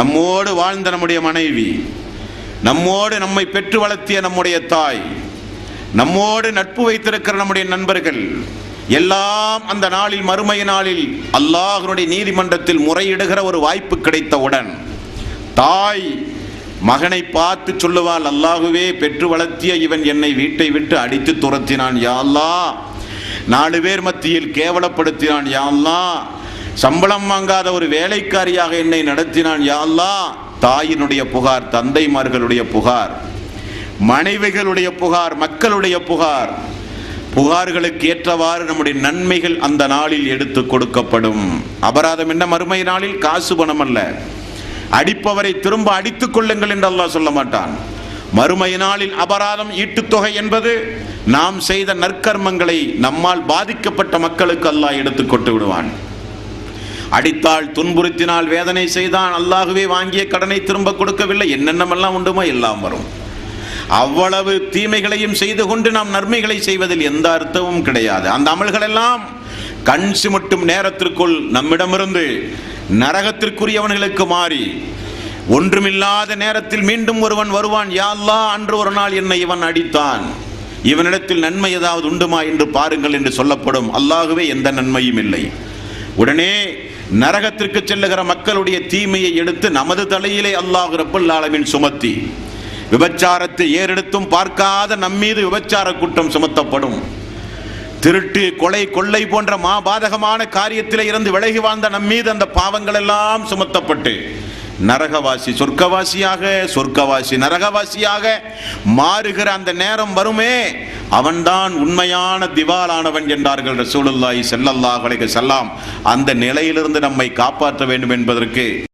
நம்மோடு வாழ்ந்த நம்முடைய மனைவி, நம்மோடு நம்மை பெற்று வளர்த்திய நம்முடைய தாய், நம்மோடு நட்பு வைத்திருக்கிற நம்முடைய நண்பர்கள் எல்லாம் அந்த நாளில், மறுமை நாளில் அல்லாஹ்வுடைய நீதிமன்றத்தில் முறையிடுகிற ஒரு வாய்ப்பு கிடைத்தவுடன் தாய் மகனை பார்த்து சொல்லுவாள், அல்லாஹுவே, பெற்று வளர்த்திய இவன் என்னை வீட்டை விட்டு அடித்து துரத்தினான் யா அல்லாஹ், 4 பேர் மத்தியில் கேவலப்படுத்தினான் யா அல்லாஹ், சம்பளம் வாங்காத ஒரு வேலைக்காரியாக என்னை நடத்தினான் யா அல்லாஹ். தாயினுடைய புகார், தந்தைமார்களுடைய புகார், மனைவிகளுடைய புகார், மக்களுடைய புகார், புகார்களுக்கு ஏற்றவாறு நம்முடைய நன்மைகள் அந்த நாளில் எடுத்து கொடுக்கப்படும். அபராதம் என்ன? மறுமை நாளில் காசு பணம் அல்ல. அடிப்பவரை திரும்ப அடித்துக் கொள்ளுங்கள் என்று அல்லாஹ் சொல்ல மாட்டான். மறுமை நாளில் அபராதம், ஈட்டுத்தொகை என்பது நாம் செய்த நற்கர்மங்களை நம்மால் பாதிக்கப்பட்ட மக்களுக்கு அல்லாஹ் எடுத்து கொண்டு விடுவான். அடித்தால், துன்புறுத்தினால், வேதனை செய்தான், அல்லாஹுவே வாங்கிய கடனை திரும்ப கொடுக்கவில்லை, என்னென்னமெல்லாம் உண்டுமோ எல்லாம் வரும். அவ்வளவு தீமைகளையும் செய்து கொண்டு நாம் நன்மைகளை செய்வதில் எந்த அர்த்தமும் கிடையாது. அந்த அமல்கள் எல்லாம் கண் சிமிட்டும் நேரத்திற்குள் நம்மிடமிருந்து நரகத்திற்குரியவர்களுக்கு மாறி, ஒன்றுமில்லாத நேரத்தில் மீண்டும் ஒருவன் வருவான், யா அல்லாஹ், அன்று ஒரு நாள் என்னை இவன் அடித்தான், இவனிடத்தில் நன்மை ஏதாவது உண்டுமா என்று பாருங்கள் என்று சொல்லப்படும். அல்லாஹுவே, எந்த நன்மையும் இல்லை. உடனே நரகத்திற்கு செல்லுகிற மக்களுடைய தீமையை எடுத்து நமது தலையிலே அல்லாஹ் ரப்பல் ஆலமீன் சுமத்தி, விபச்சாரத்தை ஏறெடுத்தும் பார்க்காத நம்மீது விபச்சார குற்றம் சுமத்தப்படும். திருட்டு, கொலை, கொள்ளை போன்ற மாபாதகமான காரியத்திலே இருந்து விலகி வாழ்ந்த நம்மீது அந்த பாவங்கள் எல்லாம் சுமத்தப்பட்டு நரகவாசி சொர்க்கவாசியாக, சொர்க்கவாசி நரகவாசியாக மாறுகிற அந்த நேரம் வருமே, அவன்தான் உண்மையான திவாலானவன் என்றார்கள் ரசூலுல்லாஹி ஸல்லல்லாஹு அலைஹி வஸல்லம். அந்த நிலையிலிருந்து நம்மை காப்பாற்ற வேண்டும் என்பதற்கு